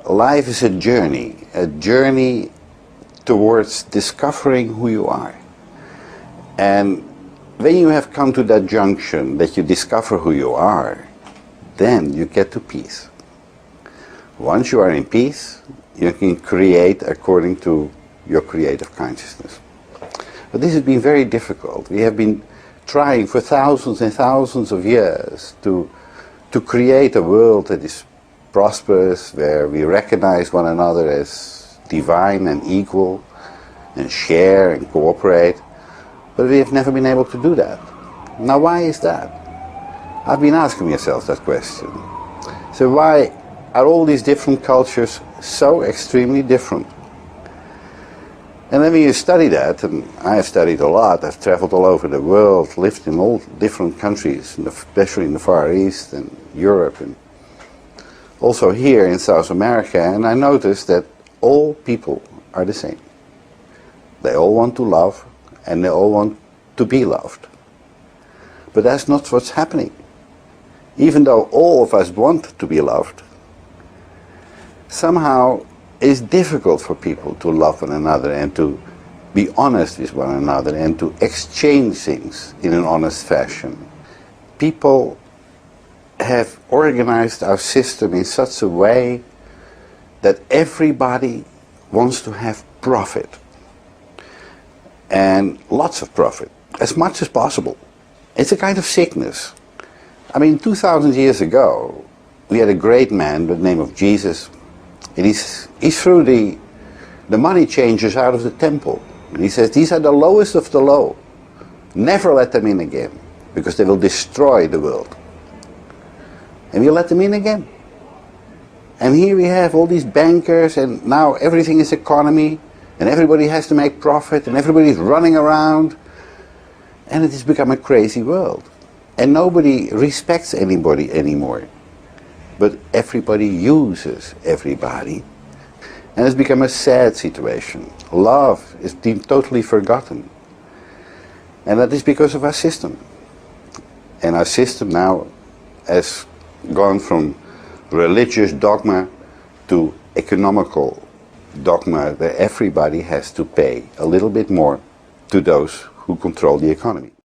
life is a journey towards discovering who you are. And when you have come to that junction that you discover who you are, then you get to peace. Once you are in peace, you can create according to your creative consciousness. But this has been very difficult. We have been trying for thousands and thousands of years to create a world that is prosperous, where we recognize one another as divine and equal, and share and cooperate. But we have never been able to do that. Now, why is that? I've been asking myself that question. So why are all these different cultures so extremely different? And then when you study that, and I have studied a lot, I've traveled all over the world, lived in all different countries, especially in the Far East and Europe, and also here in South America, and I noticed that all people are the same. They all want to love, and they all want to be loved. But that's not what's happening. Even though all of us want to be loved, somehow it's difficult for people to love one another and to be honest with one another and to exchange things in an honest fashion. People have organized our system in such a way that everybody wants to have profit. And lots of profit, as much as possible. It's a kind of sickness. I mean, 2,000 years ago, we had a great man by the name of Jesus, and he threw the money changers out of the temple. And he says, these are the lowest of the low. Never let them in again, because they will destroy the world. And we let them in again. And here we have all these bankers, and now everything is economy, and everybody has to make profit, and everybody's running around, and it has become a crazy world. And nobody respects anybody anymore. But everybody uses everybody, and it's become a sad situation. Love is being totally forgotten. And that is because of our system. And our system now has gone from religious dogma to economical dogma, where everybody has to pay a little bit more to those who control the economy.